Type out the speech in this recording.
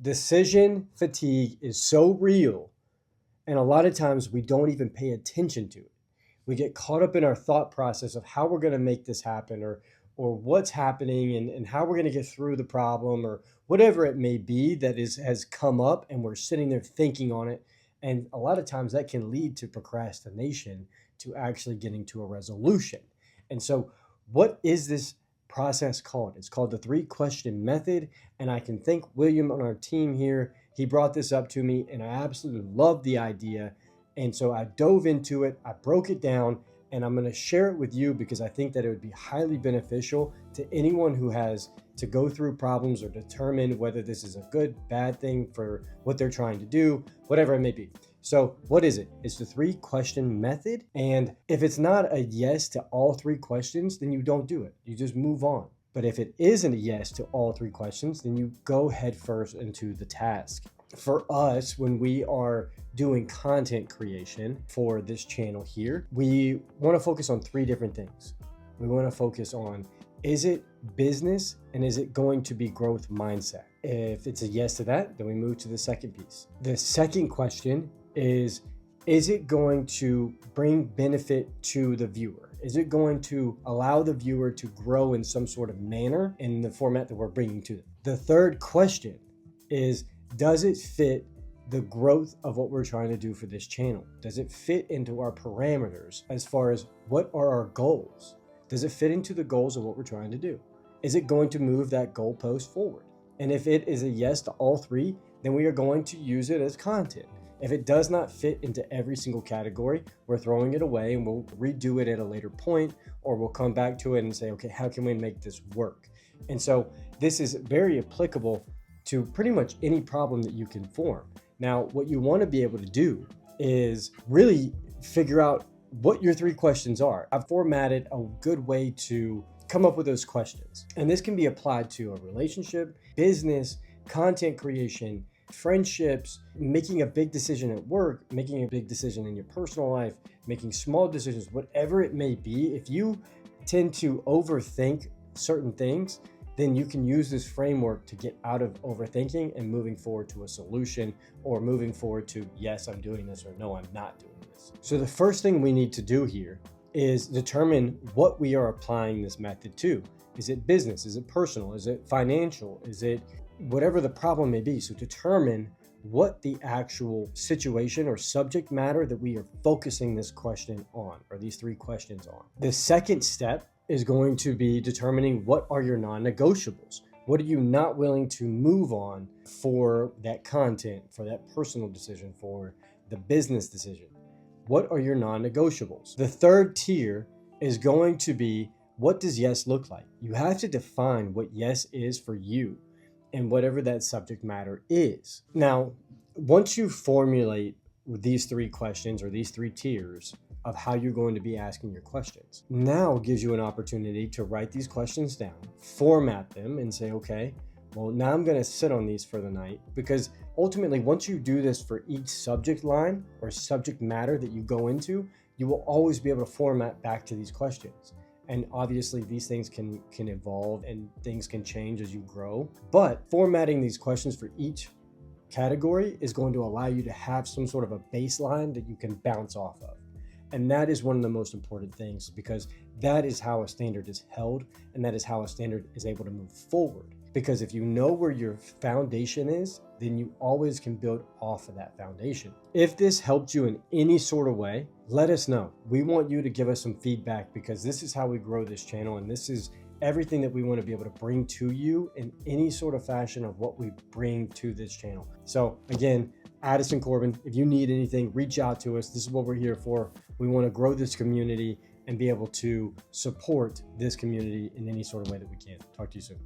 Decision fatigue is so real, and a lot of times we don't even pay attention to it. We get caught up in our thought process of how we're going to make this happen, or what's happening, and how we're going to get through the problem, or whatever it may be that has come up, and we're sitting there thinking on it. And a lot of times that can lead to procrastination, to actually getting to a resolution. And so what is this process called? It's called the 3-question method. And I can thank William on our team here. He brought this up to me, and I absolutely love the idea. And so I dove into it, I broke it down, and I'm going to share it with you because I think that it would be highly beneficial to anyone who has to go through problems or determine whether this is a good, bad thing for what they're trying to do, whatever it may be. So what is it? It's the 3-question method. And if it's not a yes to all 3 questions, then you don't do it. You just move on. But if it isn't a yes to all 3 questions, then you go head first into the task. For us, when we are doing content creation for this channel here, we want to focus on 3 different things. We want to focus on, is it business, and is it going to be growth mindset? If it's a yes to that, then we move to the second piece. The second question is it going to bring benefit to the viewer? Is it going to allow the viewer to grow in some sort of manner in the format that we're bringing to them? The third question is, does it fit the growth of what we're trying to do for this channel? Does it fit into our parameters as far as what are our goals? Does it fit into the goals of what we're trying to do? Is it going to move that goalpost forward? And if it is a yes to all 3, then we are going to use it as content. If it does not fit into every single category, we're throwing it away, and we'll redo it at a later point, or we'll come back to it and say, okay, how can we make this work? And so this is very applicable to pretty much any problem that you can form. Now, what you want to be able to do is really figure out what your 3 questions are. I've formatted a good way to come up with those questions. And this can be applied to a relationship, business, content creation, friendships, making a big decision at work, making a big decision in your personal life, making small decisions, whatever it may be. If you tend to overthink certain things, then you can use this framework to get out of overthinking and moving forward to a solution, or moving forward to, yes, I'm doing this, or no, I'm not doing this. So the first thing we need to do here is determine what we are applying this method to. Is it business? Is it personal? Is it financial? Is it whatever the problem may be? So determine what the actual situation or subject matter that we are focusing this question on, or these 3 questions on. The second step is going to be determining what are your non-negotiables. What are you not willing to move on for that content, for that personal decision, for the business decision? What are your non-negotiables? The third tier is going to be, what does yes look like? You have to define what yes is for you and whatever that subject matter is. Now, once you formulate these 3 questions, or these 3 tiers of how you're going to be asking your questions, now gives you an opportunity to write these questions down, format them, and say, okay, well, now I'm going to sit on these for the night. Because ultimately, once you do this for each subject line or subject matter that you go into, you will always be able to format back to these questions. And obviously these things can evolve, and things can change as you grow. But formatting these questions for each category is going to allow you to have some sort of a baseline that you can bounce off of. And that is one of the most important things, because that is how a standard is held, and that is how a standard is able to move forward. Because if you know where your foundation is, then you always can build off of that foundation. If this helped you in any sort of way, let us know. We want you to give us some feedback, because this is how we grow this channel, and this is everything that we want to be able to bring to you in any sort of fashion of what we bring to this channel. So again, Addison Corbin, if you need anything, reach out to us. This is what we're here for. We want to grow this community and be able to support this community in any sort of way that we can. Talk to you soon.